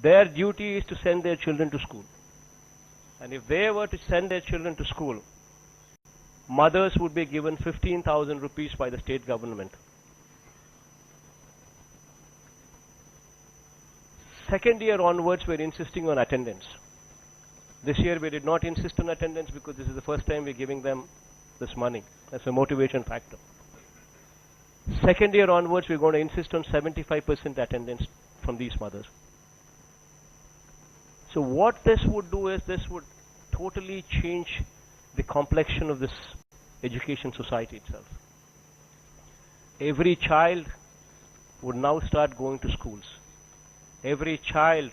their duty is to send their children to school. And if they were to send their children to school, mothers would be given 15,000 rupees by the state government. Second year onwards, we're insisting on attendance. This year we did not insist on attendance because this is the first time we're giving them this money as a motivation factor. Second year onwards, we're going to insist on 75% attendance from these mothers. So what this would do is this would totally change the complexion of this education society itself. Every child would now start going to schools. Every child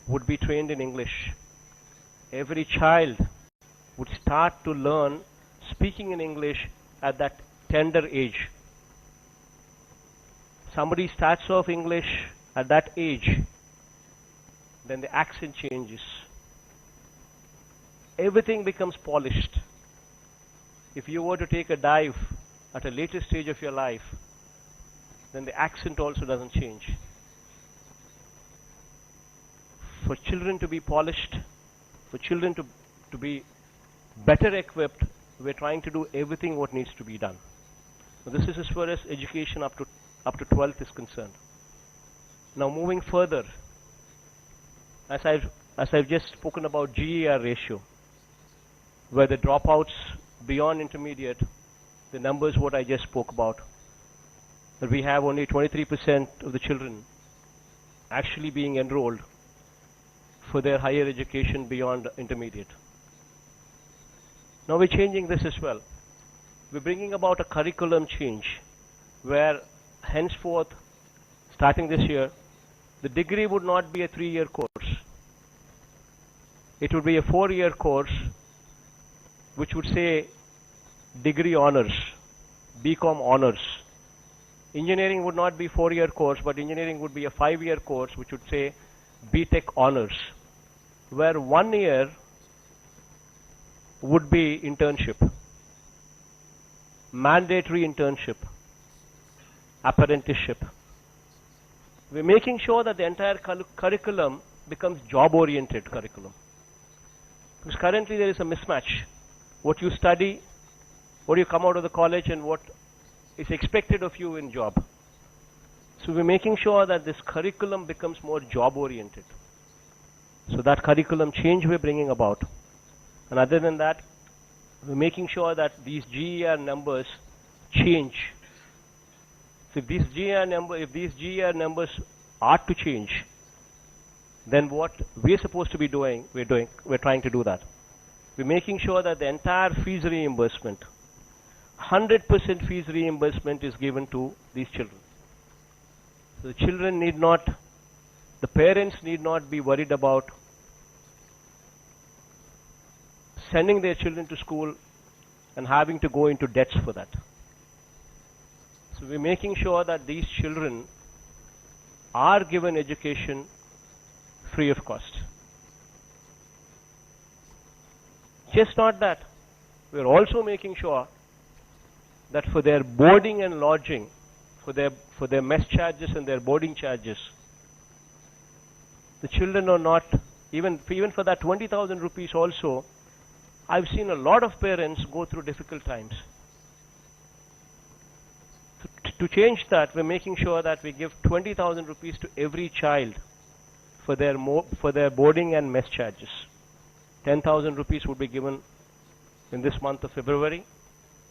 would be trained in English. Every child would start to learn speaking in English at that tender age. Somebody starts off English at that age, then the accent changes. Everything becomes polished. If you were to take a dive at a later stage of your life, then the accent also doesn't change. For children to be polished, for children to be better equipped, we're trying to do everything what needs to be done. Now, this is as far as education up to 12th is concerned. Now moving further, as I've just spoken about GER ratio, where the dropouts beyond intermediate, the numbers what I just spoke about, that we have only 23% of the children actually being enrolled for their higher education beyond intermediate. Now we're changing this as well. We're bringing about a curriculum change where henceforth, starting this year, the degree would not be a 3-year course. It would be a 4-year course which would say degree honors, BCom honors. Engineering would not be 4-year course, but engineering would be a 5-year course which would say BTech honors, where 1 year would be internship, mandatory internship, apprenticeship. We're making sure that the entire curriculum becomes job-oriented curriculum. Because currently there is a mismatch. What you study, what you come out of the college, and what is expected of you in job. So we're making sure that this curriculum becomes more job-oriented. So that curriculum change we're bringing about. And other than that, we're making sure that these GER numbers change. So if these GER numbers are to change, then what we're supposed to be doing, we're trying to do that. We're making sure that the entire fees reimbursement, 100% fees reimbursement is given to these children. So the children need not, the parents need not be worried about sending their children to school and having to go into debts for that. So we're making sure that these children are given education free of cost. Just not that, we're also making sure that for their boarding and lodging, for their mess charges and their boarding charges, the children are not, even for that 20,000 rupees also, I've seen a lot of parents go through difficult times. To change that, we're making sure that we give 20,000 rupees to every child for their boarding and mess charges. 10,000 rupees would be given in this month of February,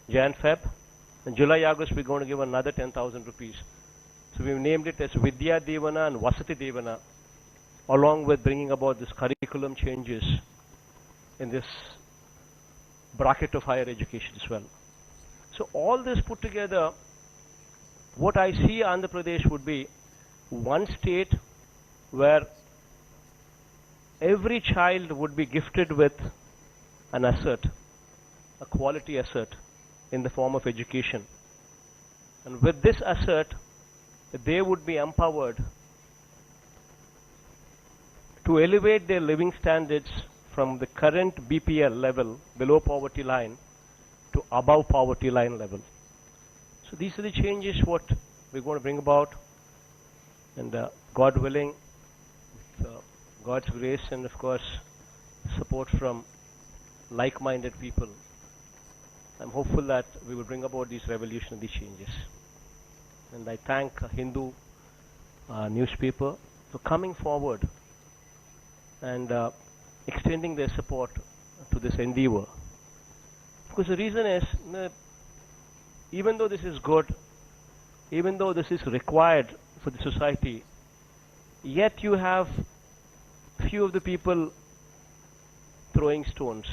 Jan, Feb, and July, August we're going to give another 10,000 rupees. So we've named it as Vidya Devana and Vasati Devana, along with bringing about this curriculum changes in this bracket of higher education as well. So all this put together, what I see Andhra Pradesh would be one state where every child would be gifted with an asset, a quality asset in the form of education. And with this asset, they would be empowered to elevate their living standards from the current BPL level, below poverty line, to above poverty line level. So these are the changes what we're going to bring about, and God willing, God's grace and of course support from like-minded people, I'm hopeful that we will bring about these revolutionary changes. And I thank Hindu newspaper for coming forward and extending their support to this endeavor. Because the reason is, even though this is good, even though this is required for the society, yet you have few of the people throwing stones.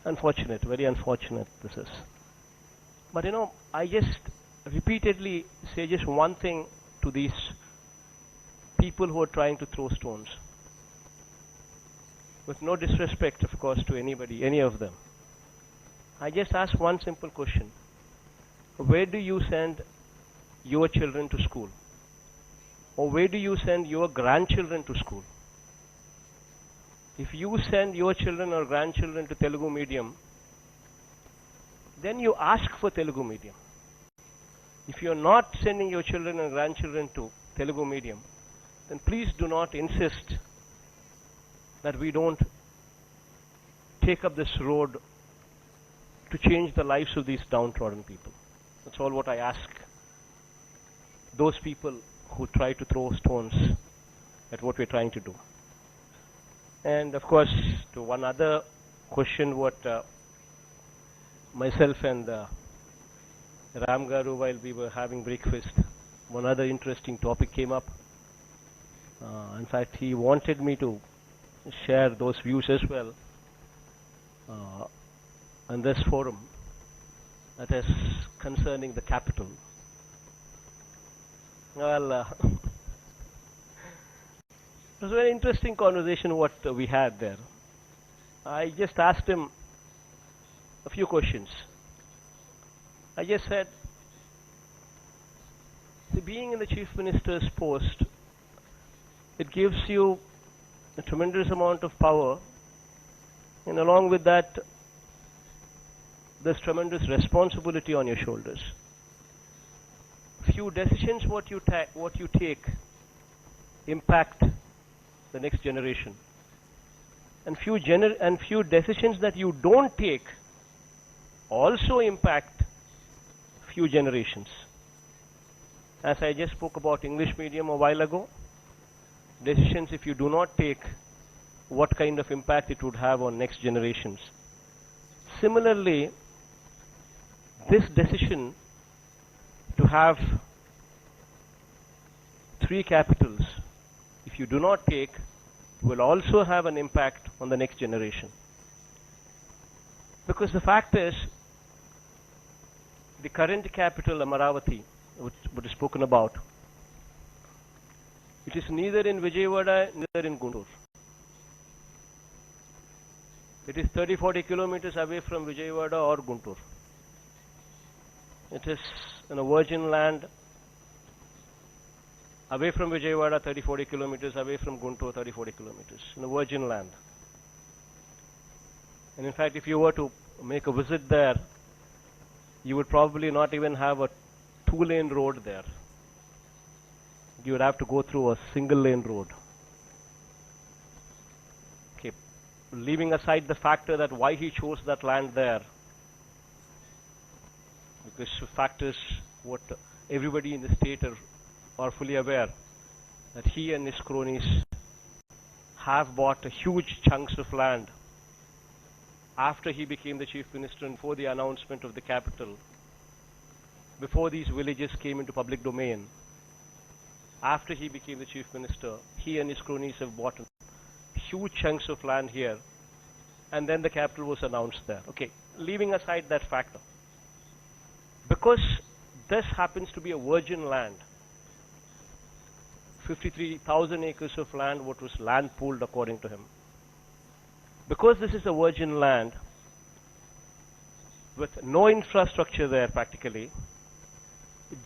Unfortunate, very unfortunate this is. But I just repeatedly say just one thing to these people who are trying to throw stones. With no disrespect, of course, to anybody, any of them. I just ask one simple question. Where do you send your children to school? Or where do you send your grandchildren to school? If you send your children or grandchildren to Telugu medium, then you ask for Telugu medium. If you are not sending your children and grandchildren to Telugu medium, then please do not insist that we don't take up this road to change the lives of these downtrodden people. That's all what I ask those people who try to throw stones at what we're trying to do. And of course, to one other question what myself and Ram Garu, while we were having breakfast, one other interesting topic came up. In fact, he wanted me to share those views as well on this forum, that is concerning the capital. Well, it was a very interesting conversation what we had there. I just asked him a few questions. I just said, see, being in the Chief Minister's post, it gives you a tremendous amount of power, and along with that, there's tremendous responsibility on your shoulders. Few decisions what you take impact the next generation, and few decisions that you don't take also impact few generations. As I just spoke about English medium a while ago, decisions if you do not take, what kind of impact it would have on next generations. Similarly, this decision to have 3 capitals, if you do not take, will also have an impact on the next generation. Because the fact is, the current capital, Amaravati, which is spoken about, it is neither in Vijayawada, neither in Guntur. It is 30-40 kilometers away from Vijayawada or Guntur. It is in a virgin land, away from Vijayawada 30-40 kilometers, away from Guntur 30-40 kilometers, in a virgin land. And in fact, if you were to make a visit there, you would probably not even have a 2-lane road there. You would have to go through a single-lane road. Okay, leaving aside the factor that why he chose that land there, because the fact is what everybody in the state are fully aware, that he and his cronies have bought huge chunks of land after he became the Chief Minister and before the announcement of the capital, before these villages came into public domain. After he became the Chief Minister, he and his cronies have bought huge chunks of land here, and then the capital was announced there. Okay, leaving aside that factor, because this happens to be a virgin land, 53,000 acres of land, what was land pooled according to him. Because this is a virgin land with no infrastructure there practically,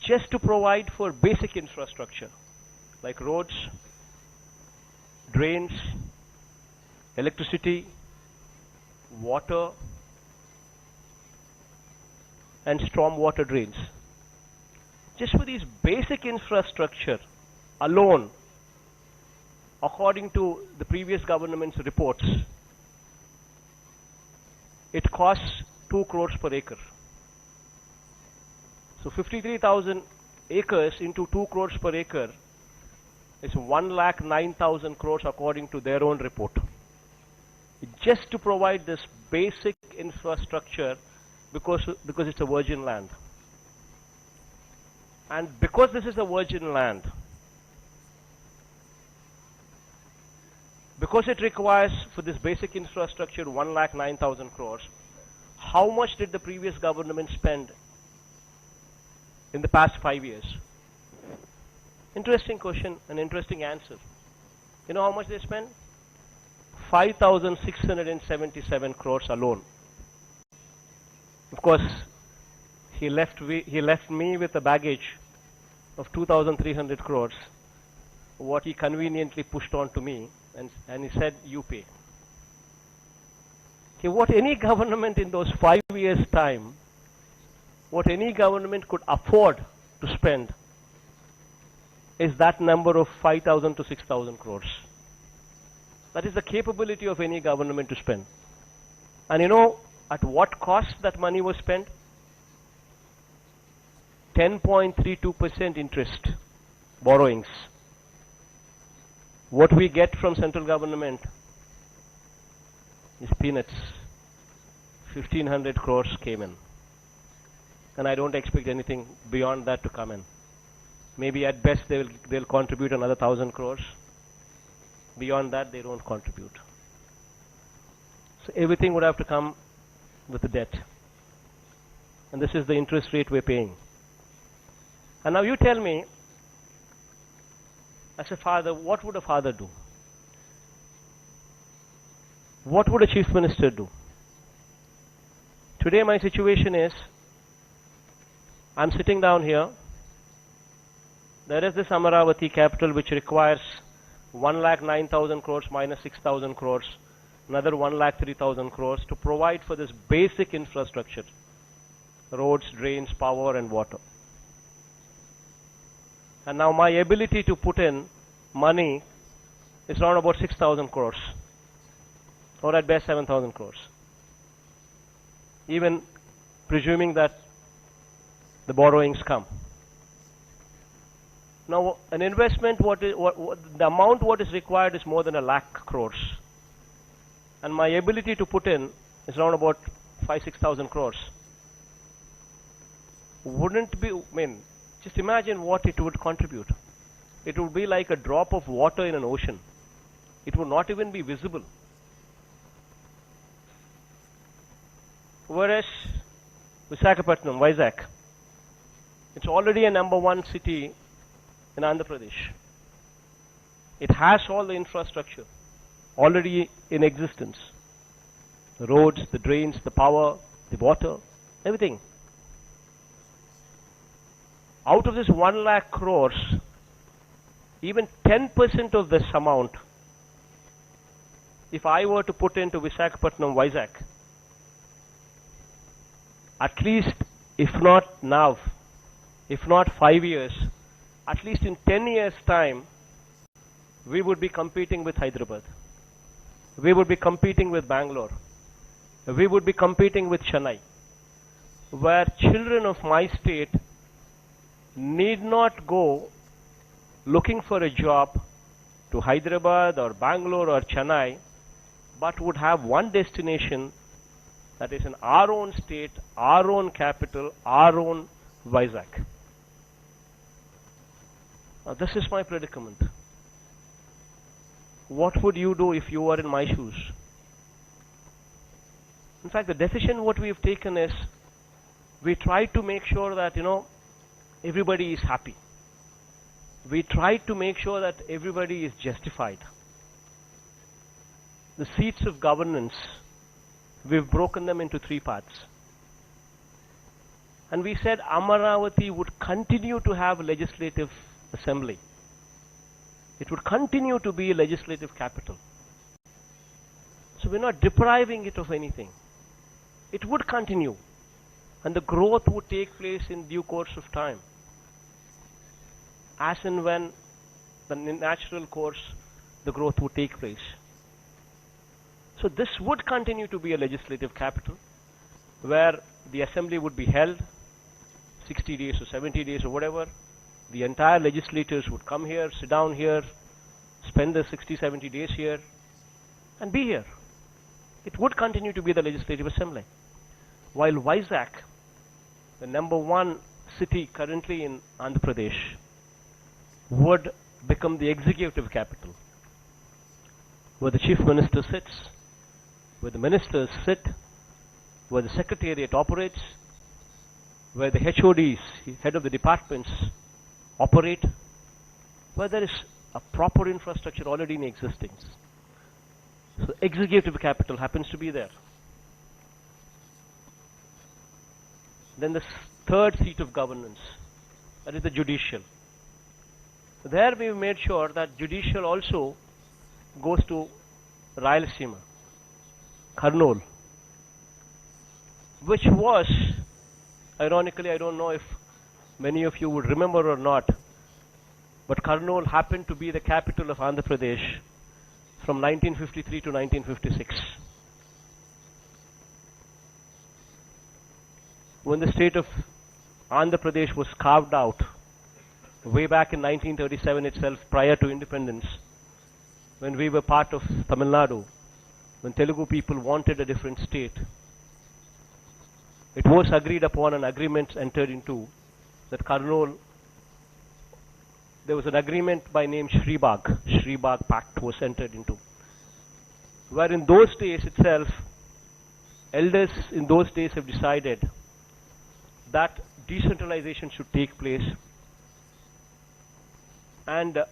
just to provide for basic infrastructure like roads, drains, electricity, water, and storm water drains. Just for these basic infrastructure alone, according to the previous government's reports, it costs 2 crores per acre. So 53,000 acres into 2 crores per acre is 1,09,000 crores according to their own report. Just to provide this basic infrastructure because it's a virgin land. And because this is a virgin land, because it requires for this basic infrastructure 1,09,000 crores, how much did the previous government spend in the past 5 years? Interesting question, an interesting answer. You know how much they spent? 5,677 crores alone. Of course, he left me with a baggage of 2,300 crores, what he conveniently pushed on to me, and he said, you pay. Okay, what any government in those 5 years' time, what any government could afford to spend is that number of 5,000 to 6,000 crores. That is the capability of any government to spend. And you know at what cost that money was spent? 10.32% interest borrowings. What we get from central government is peanuts. 1,500 crores came in. And I don't expect anything beyond that to come in. Maybe at best they'll contribute another 1,000 crores. Beyond that they don't contribute. So everything would have to come with the debt. And this is the interest rate we're paying. And now you tell me, as a father, what would a father do? What would a chief minister do? Today my situation is, I'm sitting down here. There is this Amaravati capital which requires 1,09,000 crores minus 6,000 crores, another 1,03,000 crores to provide for this basic infrastructure, roads, drains, power and water. And now my ability to put in money is around about 6,000 crores, or at best 7,000 crores. Even presuming that the borrowings come. Now, an investment, the amount what is required is more than 1 lakh crores. And my ability to put in is around about 5,000-6,000 crores. Wouldn't be, just imagine what it would contribute. It would be like a drop of water in an ocean. It would not even be visible. Whereas Visakhapatnam, Vizag, it's already a #1 city in Andhra Pradesh. It has all the infrastructure already in existence. The roads, the drains, the power, the water, everything. Out of this 1 lakh crores, even 10% of this amount, if I were to put into Visakhapatnam, Vizag, at least, if not now, if not 5 years, at least in 10 years' time, we would be competing with Hyderabad. We would be competing with Bangalore. We would be competing with Chennai, where children of my state need not go looking for a job to Hyderabad or Bangalore or Chennai, but would have one destination that is in our own state, our own capital, our own Vizag. Now this is my predicament. What would you do if you were in my shoes? In fact, the decision what we have taken is, we try to make sure that, everybody is happy. We try to make sure that everybody is justified. The seats of governance, we've broken them into 3 parts. And we said Amaravati would continue to have legislative assembly. It would continue to be a legislative capital. So we're not depriving it of anything. It would continue. And the growth would take place in due course of time. As and when the natural course, the growth would take place. So this would continue to be a legislative capital where the assembly would be held 60 days or 70 days or whatever. The entire legislators would come here, sit down here, spend the 60, 70 days here and be here. It would continue to be the legislative assembly. While Vizag, the #1 city currently in Andhra Pradesh, would become the executive capital, where the chief minister sits, where the ministers sit, where the secretariat operates, where the HODs, head of the departments, operate, where there is a proper infrastructure already in existence. So executive capital happens to be there. Then the third seat of governance, that is the judicial. There we made sure that judicial also goes to Rayalaseema, Kurnool, which was, ironically, I don't know if many of you would remember or not, but Kurnool happened to be the capital of Andhra Pradesh from 1953 to 1956. When the state of Andhra Pradesh was carved out, way back in 1937 itself, prior to independence, when we were part of Tamil Nadu, when Telugu people wanted a different state, it was agreed upon, an agreement entered into, that Kurnool, there was an agreement by name Shri Bagh Pact was entered into, where in those days itself, elders in those days have decided that decentralization should take place and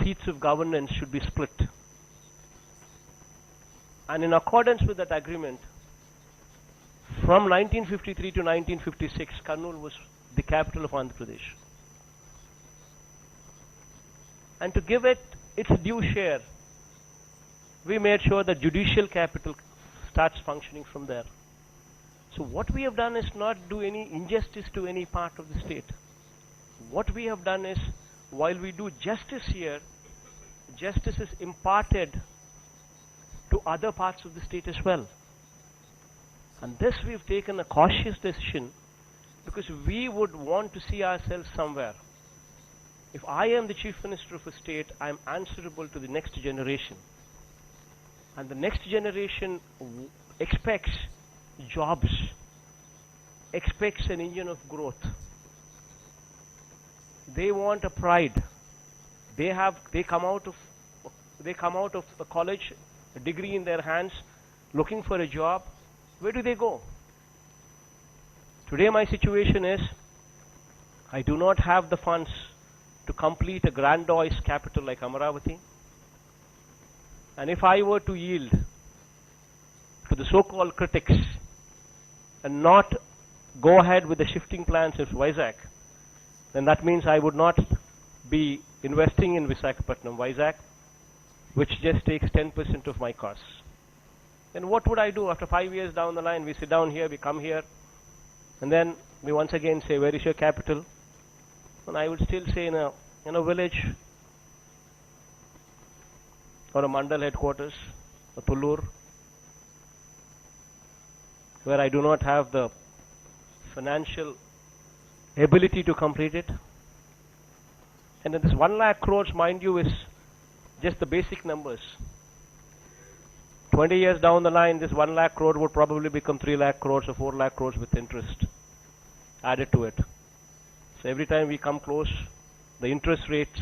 seats of governance should be split. And in accordance with that agreement, from 1953 to 1956, Kurnool was the capital of Andhra Pradesh. And to give it its due share, we made sure that judicial capital starts functioning from there. So what we have done is not do any injustice to any part of the state. What we have done is, while we do justice here, justice is imparted to other parts of the state as well. And this we've taken a cautious decision because we would want to see ourselves somewhere. If I am the chief minister of a state, I am answerable to the next generation. And the next generation expects jobs, expects an engine of growth. They want a pride. They come out of the college, a degree in their hands, looking for a job. Where do they go? Today my situation is, I do not have the funds to complete a grandiose capital like Amaravati. And if I were to yield to the so-called critics and not go ahead with the shifting plans of Vizag, then that means I would not be investing in Visakhapatnam, Vizag, which just takes 10% of my costs. Then what would I do after 5 years down the line? We sit down here, we come here, and then we once again say, where is your capital? And I would still say in a village or a mandal headquarters, a Tullur, where I do not have the financial ability to complete it. And then this 1 lakh crores, mind you, is just the basic numbers. 20 years down the line, this 1 lakh crore would probably become 3 lakh crores or 4 lakh crores with interest added to it. So every time we come close, the interest rates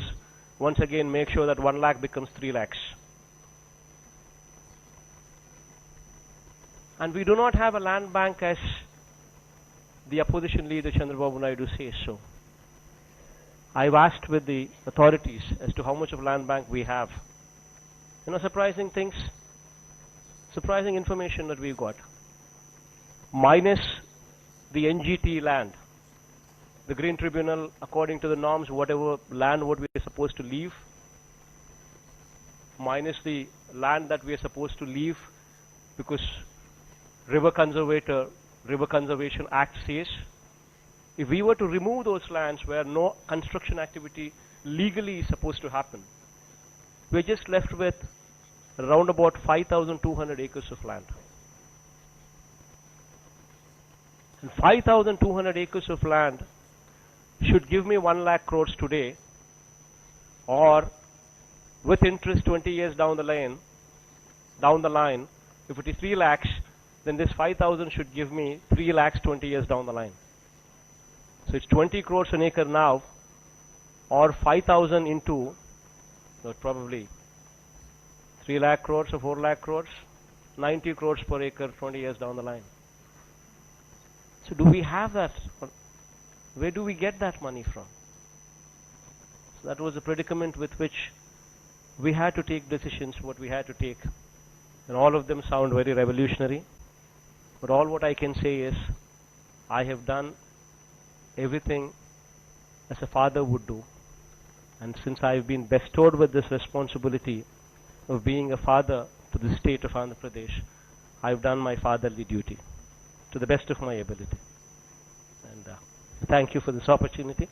once again make sure that 1 lakh becomes 3 lakhs. And we do not have a land bank as the opposition leader Chandrababu Naidu says so. I've asked with the authorities as to how much of land bank we have. Surprising things, surprising information that we've got. Minus the NGT land, the Green Tribunal, according to the norms, whatever land what we are supposed to leave, minus the land that we are supposed to leave because River Conservation Act says, if we were to remove those lands where no construction activity legally is supposed to happen, we're just left with around about 5,200 acres of land. And 5,200 acres of land should give me 1 lakh crores today, or with interest 20 years down the line, if it is 3 lakhs, then this 5,000 should give me 3 lakhs 20 years down the line. So it's 20 crores an acre now, or 5,000 into, probably 3 lakh crores or 4 lakh crores, 90 crores per acre 20 years down the line. So do we have that? Where do we get that money from? So that was the predicament with which we had to take decisions, what we had to take. And all of them sound very revolutionary. But all what I can say is, I have done everything as a father would do. And since I've been bestowed with this responsibility of being a father to the state of Andhra Pradesh, I've done my fatherly duty to the best of my ability. And thank you for this opportunity.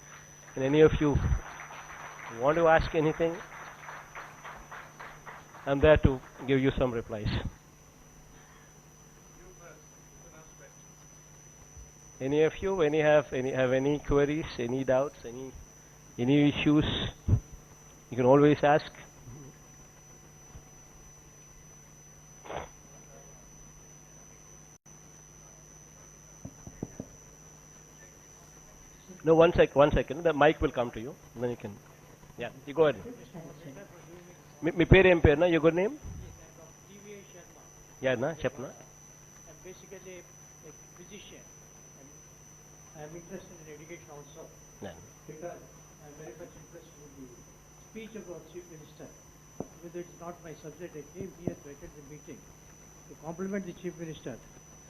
And any of you want to ask anything, I'm there to give you some replies. Any of you, have any queries, any doubts, any issues, you can always ask. No, one second. The mic will come to you. Then you can. Yeah, you go ahead. Me పేరు ఏం పేరు నా? Your good name? Yeah, na, chepna. I'm basically a physician. I'm interested in education also. Yeah. Because I'm very much interested in the speech of our Chief Minister. Even though it's not my subject, I came here to attend the meeting to compliment the Chief Minister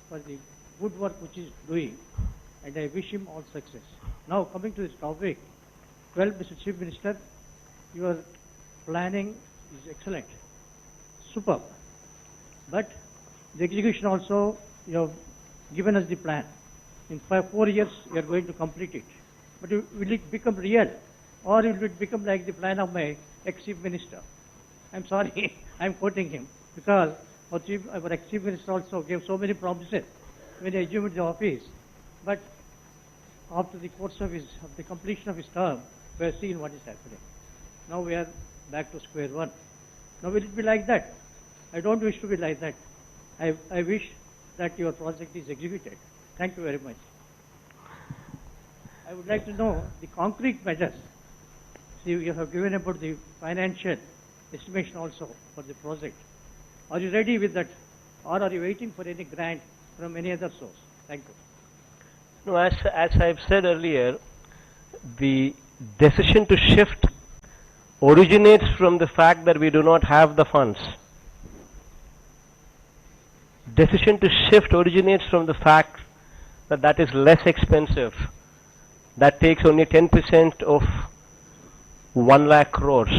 for the good work which he is doing, and I wish him all success. Now, coming to this topic, well, Mr. Chief Minister, your planning is excellent, superb. But the execution also, you have given us the plan. In 4 years, you are going to complete it. But will it become real, or will it become like the plan of my ex-chief minister? I'm sorry, I'm quoting him, because our ex-chief minister also gave so many promises when he assumed the office. But after the course of the completion of his term, we have seen what is happening. Now we are back to square one. Now will it be like that? I don't wish to be like that. I wish that your project is executed. Thank you very much. I would like to know the concrete measures. See, you have given about the financial estimation also for the project. Are you ready with that, or are you waiting for any grant from any other source? Thank you. No, as I've said earlier, the decision to shift originates from the fact that we do not have the funds. Decision to shift originates from the fact that that is less expensive. That takes only 10% of 1 lakh crores.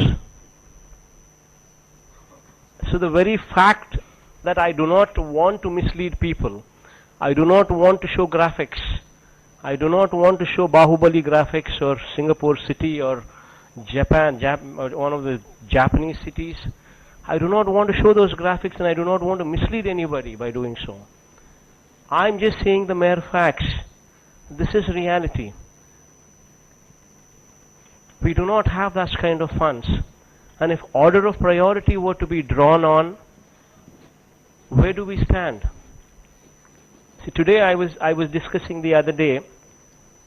So the very fact that I do not want to mislead people, I do not want to show graphics, I do not want to show Bahubali graphics or Singapore city or Japan, or one of the Japanese cities. I do not want to show those graphics, and I do not want to mislead anybody by doing so. I'm just saying the mere facts. This is reality. We do not have that kind of funds. And if order of priority were to be drawn on, where do we stand? See, today I was discussing the other day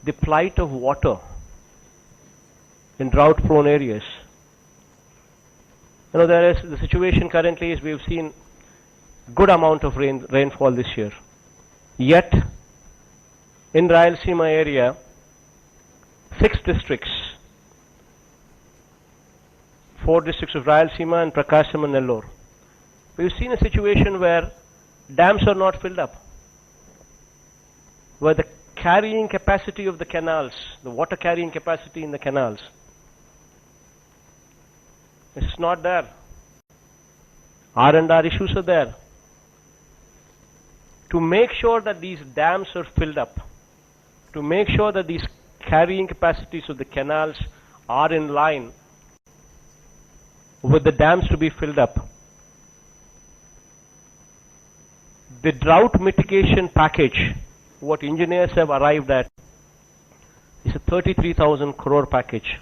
the plight of water in drought-prone areas. You know, the situation currently is we've seen good amount of rainfall this year. Yet, in Rayalaseema area, 6 districts, 4 districts of Rayalaseema and Prakasam and Nellore, we've seen a situation where dams are not filled up, where the carrying capacity of the canals, the water carrying capacity in the canals, it's not there. R&R issues are there. To make sure that these dams are filled up, to make sure that these carrying capacities of the canals are in line, with the dams to be filled up. The drought mitigation package, what engineers have arrived at, is a 33,000 crore package.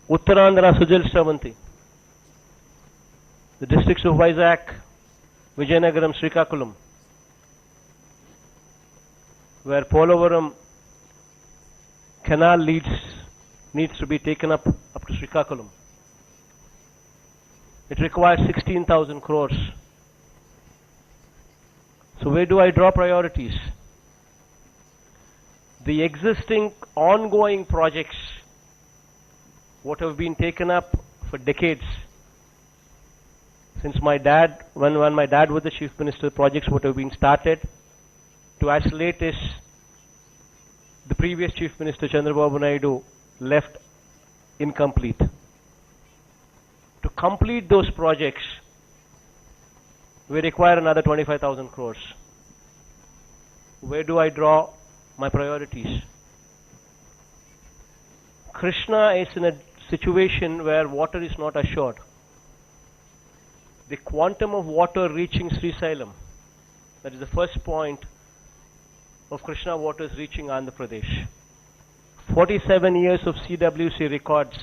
Uttarandhra Sujal Shravanti, the districts of Vizag, Vijayanagaram, Srikakulam, where Polavaram canal needs to be taken up to Srikakulam. It requires 16,000 crores. So where do I draw priorities? The existing ongoing projects, what have been taken up for decades, since my dad, when my dad was the Chief Minister, projects what have been started, to as late as the previous Chief Minister Chandrababu Naidu left incomplete. To complete those projects, we require another 25,000 crores. Where do I draw my priorities? Krishna is in a situation where water is not assured. The quantum of water reaching Srisailam, that is the first point of Krishna waters reaching Andhra Pradesh. 47 years of CWC records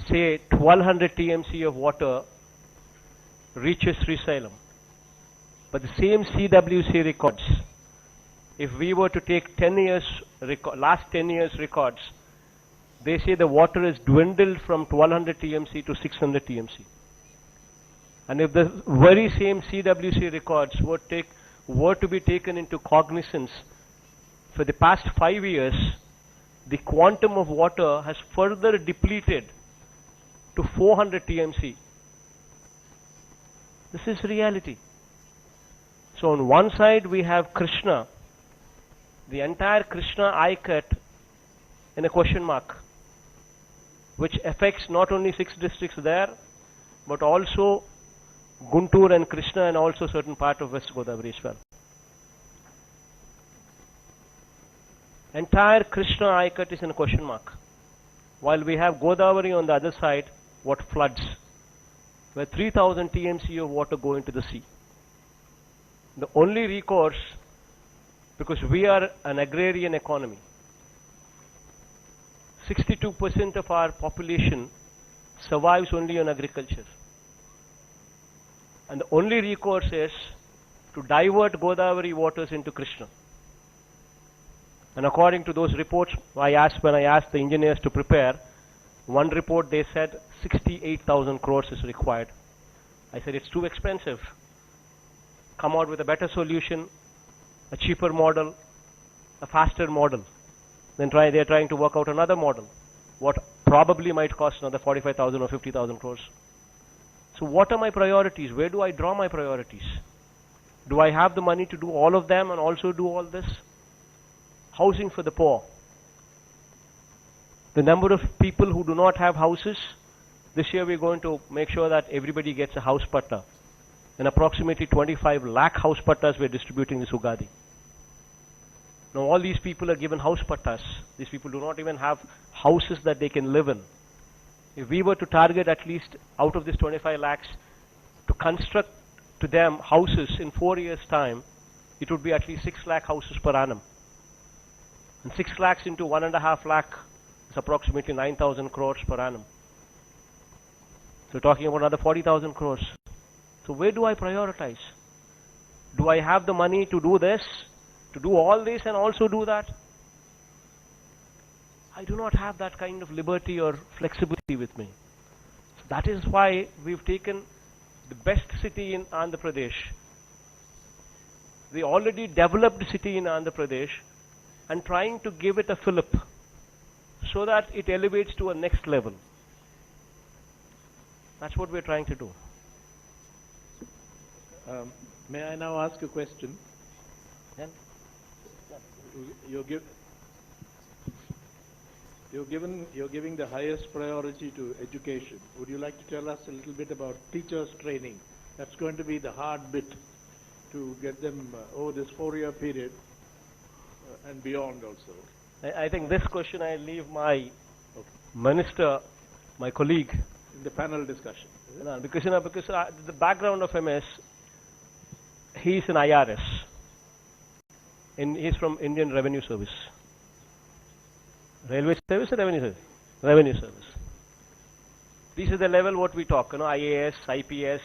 say 1200 TMC of water reaches Srisailam. But the same CWC records, if we were to take 10 years, last 10 years records, they say the water is dwindled from 1200 TMC to 600 TMC. And if the very same CWC records were to be taken into cognizance for the past 5 years, the quantum of water has further depleted to 400 TMC. This is reality. So on one side we have Krishna, the entire Krishna eye-cut in a question mark, which affects not only 6 districts there, but also Guntur and Krishna and also certain part of West Godavari as well. Entire Krishna eye-cut is in a question mark. While we have Godavari on the other side, what floods, where 3,000 TMC of water go into the sea. The only recourse, because we are an agrarian economy, 62% of our population survives only on agriculture. And the only recourse is to divert Godavari waters into Krishna. And according to those reports, when I asked the engineers to prepare, one report they said 68,000 crores is required. I said it's too expensive. Come out with a better solution, a cheaper model, a faster model. Then they're trying to work out another model, what probably might cost another 45,000 or 50,000 crores. So what are my priorities? Where do I draw my priorities? Do I have the money to do all of them and also do all this? Housing for the poor. The number of people who do not have houses, this year we're going to make sure that everybody gets a house patta. And approximately 25 lakh house pattas we're distributing this Ugadi. Now all these people are given house pattas. These people do not even have houses that they can live in. If we were to target at least out of this 25 lakhs to construct to them houses in 4 years' time, it would be at least 6 lakh houses per annum. And 6 lakhs into 1.5 lakh is approximately 9,000 crores per annum. So we're talking about another 40,000 crores. So where do I prioritize? Do I have the money to do this, to do all this and also do that? I do not have that kind of liberty or flexibility with me. So that is why we've taken the best city in Andhra Pradesh, the already developed city in Andhra Pradesh, and trying to give it a fillip so that it elevates to a next level. That's what we're trying to do. May I now ask a question? Yeah. You're giving the highest priority to education. Would you like to tell us a little bit about teachers' training? That's going to be the hard bit to get them over this 4-year period and beyond also. I think this question I leave my minister, my colleague. In the panel discussion. No, because the background of him is he's an IRS. He's from Indian Revenue Service. Railway Service or Revenue Service? Revenue Service. This is the level what we talk, IAS, IPS,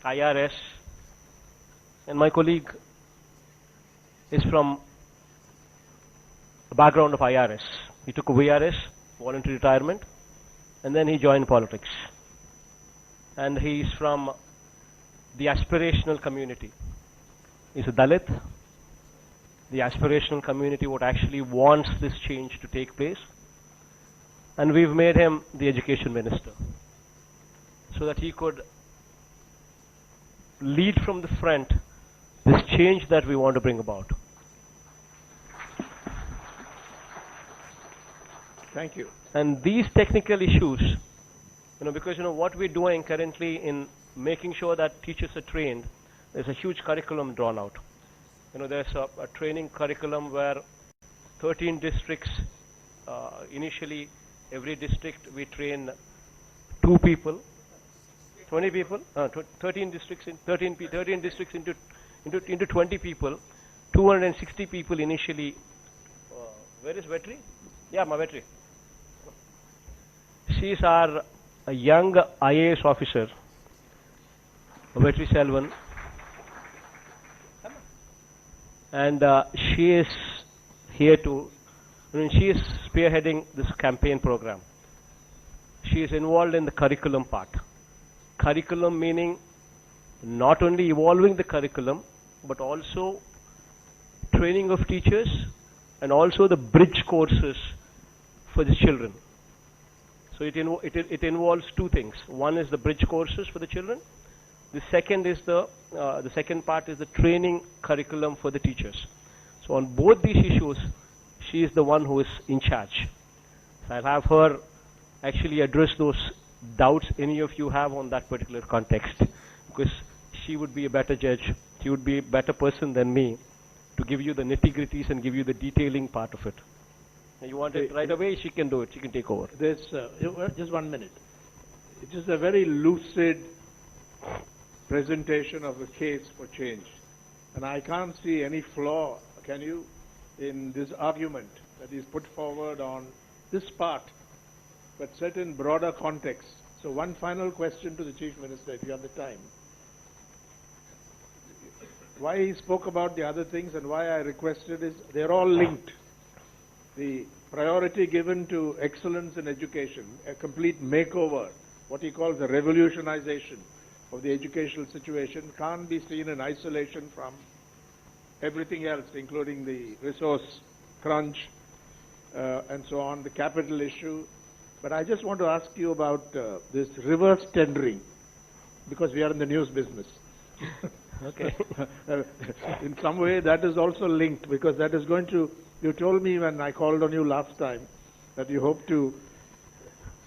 IRS. And my colleague is from a background of IRS. He took a VRS, voluntary retirement, and then he joined politics. And he's from the aspirational community. He's a Dalit. The aspirational community what actually wants this change to take place. And we've made him the education minister so that he could lead from the front this change that we want to bring about. Thank you. And these technical issues, because what we're doing currently in making sure that teachers are trained, there's a huge curriculum drawn out. There's a training curriculum where 13 districts, initially every district we train 2 people, 20 people, 13 districts into 20 people, 260 people initially. Where is Vetri? Yeah, my Vetri. She's a young IAS officer, Vetri Selvan, and she is here she is spearheading this campaign program. She is involved in the curriculum part. Curriculum meaning not only evolving the curriculum, but also training of teachers and also the bridge courses for the children. So it involves 2 things. One is the bridge courses for the children. The second is the second part is the training curriculum for the teachers. So on both these issues, she is the one who is in charge. So I'll have her actually address those doubts any of you have on that particular context, because she would be a better judge. She would be a better person than me to give you the nitty-gritties and give you the detailing part of it. You want it right away, she can do it. She can take over. There's just 1 minute. It is a very lucid presentation of the case for change. And I can't see any flaw, can you, in this argument that is put forward on this part, but set in broader context. So one final question to the Chief Minister, if you have the time. Why he spoke about the other things and why I requested is they're all linked. The priority given to excellence in education, a complete makeover, what he calls the revolutionization of the educational situation, can't be seen in isolation from everything else, including the resource crunch and so on, the capital issue. But I just want to ask you about this reverse tendering, because we are in the news business. Okay. In some way that is also linked, because that is going to, you told me when I called on you last time that you hope to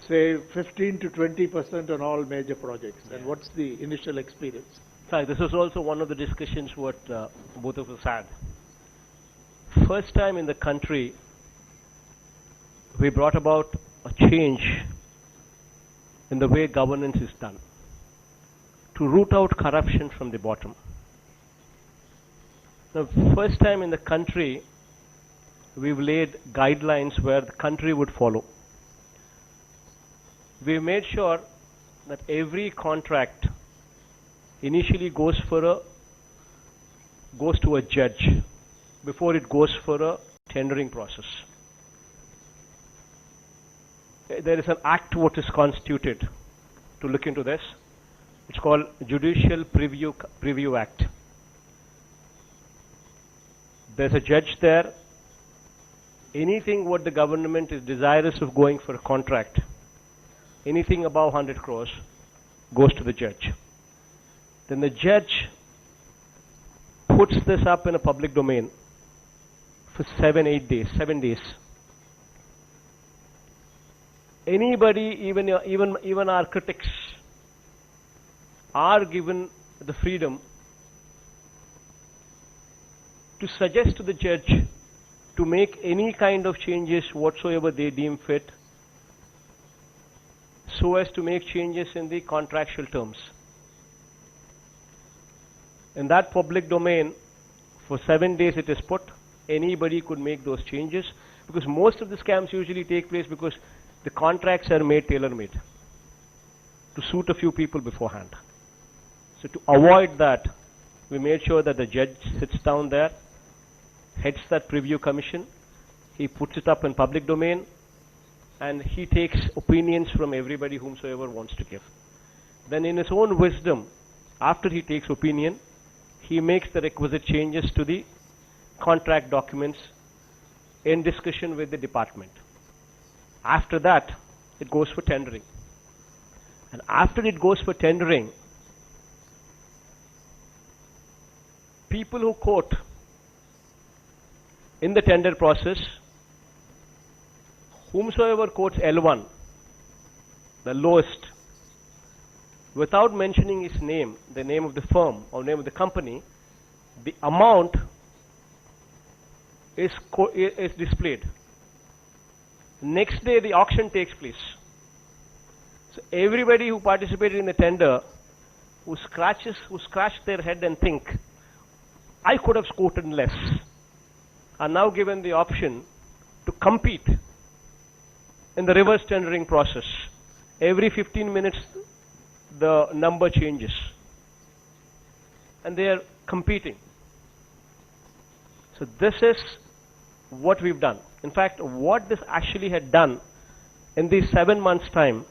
save 15 to 20% on all major projects. And what's the initial experience? In fact, this was also one of the discussions what both of us had. First time in the country, we brought about a change in the way governance is done to root out corruption from the bottom. The first time in the country, we've laid guidelines where the country would follow. We made sure that every contract initially goes to a judge before it goes for a tendering process. There is an act what is constituted to look into this. It's called Judicial Preview Act. There's a judge there. Anything what the government is desirous of going for a contract, anything above 100 crores goes to the judge. Then the judge puts this up in a public domain for 7 days. Anybody, even our critics, are given the freedom to suggest to the judge to make any kind of changes whatsoever they deem fit, so as to make changes in the contractual terms. In that public domain, for 7 days it is put, anybody could make those changes, because most of the scams usually take place because the contracts are made tailor-made to suit a few people beforehand. So to avoid that, we made sure that the judge sits down there, heads that preview commission, he puts it up in public domain, and he takes opinions from everybody whomsoever wants to give. Then in his own wisdom, after he takes opinion, he makes the requisite changes to the contract documents in discussion with the department. After that, it goes for tendering. And after it goes for tendering, people who quote in the tender process, whomsoever quotes L1, the lowest, without mentioning his name, the name of the firm or name of the company, the amount is displayed. Next day the auction takes place. So everybody who participated in the tender, who scratch their head and think, I could have quoted less, are now given the option to compete in the reverse tendering process. Every 15 minutes the number changes and they are competing. So this is what we've done. In fact, what this actually had done in these 7 months' time,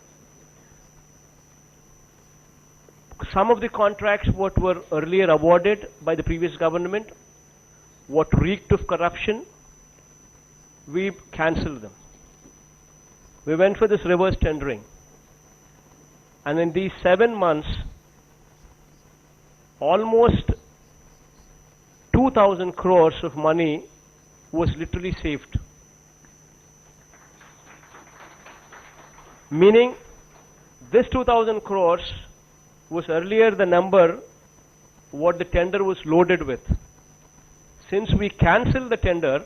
some of the contracts what were earlier awarded by the previous government, what reeked of corruption, we cancelled them. We went for this reverse tendering. And in these 7 months, almost 2,000 crores of money was literally saved. Meaning, this 2,000 crores was earlier the number what the tender was loaded with. Since we cancelled the tender,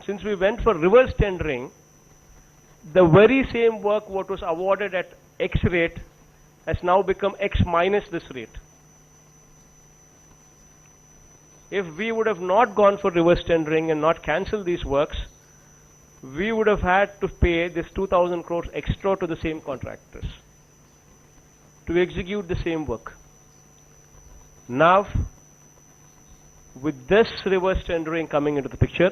since we went for reverse tendering, the very same work what was awarded at X rate has now become X minus this rate. If we would have not gone for reverse tendering and not cancelled these works, we would have had to pay this 2,000 crores extra to the same contractors to execute the same work. Now, with this reverse tendering coming into the picture,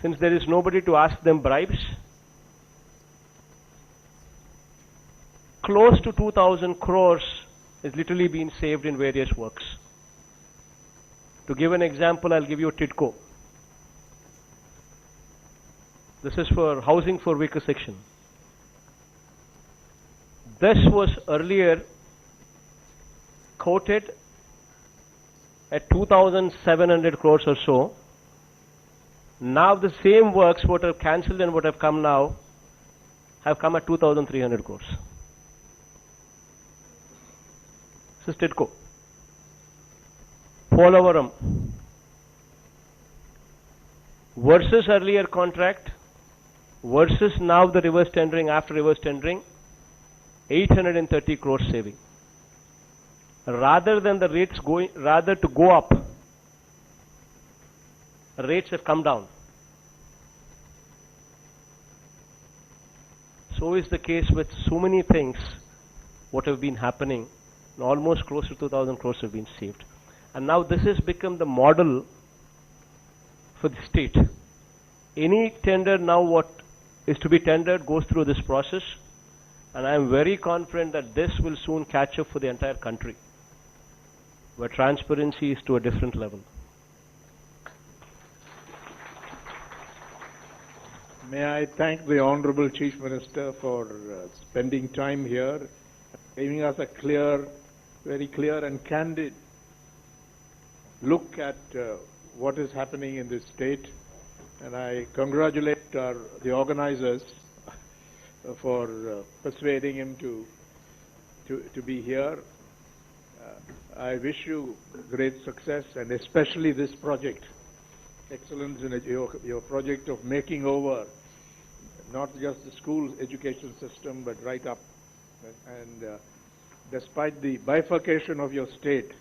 since there is nobody to ask them bribes, close to 2,000 crores is literally been saved in various works. To give an example, I'll give you a TIDCO. This is for housing for weaker section. This was earlier quoted at 2,700 crores or so. Now the same works what have cancelled and what have come now have come at 2,300 crores. This is TIDCO. Polavaram versus earlier contract versus now the reverse tendering, after reverse tendering, 830 crores saving. Rather than the rates going, rather to go up, rates have come down. So is the case with so many things what have been happening. Almost close to 2,000 crores have been saved. And now this has become the model for the state. Any tender now what is to be tendered goes through this process, and I am very confident that this will soon catch up for the entire country, where transparency is to a different level. May I thank the Honorable Chief Minister for spending time here, giving us a clear, very clear and candid look at what is happening in this state, and I congratulate the organizers for persuading him to be here. I wish you great success, and especially this project, excellence in your project of making over not just the school education system, but right up. And despite the bifurcation of your state,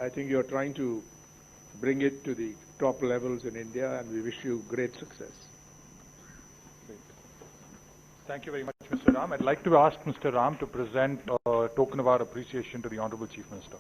I think you're trying to bring it to the top levels in India, and we wish you great success. Great. Thank you very much, Mr. Ram. I'd like to ask Mr. Ram to present a token of our appreciation to the Honorable Chief Minister.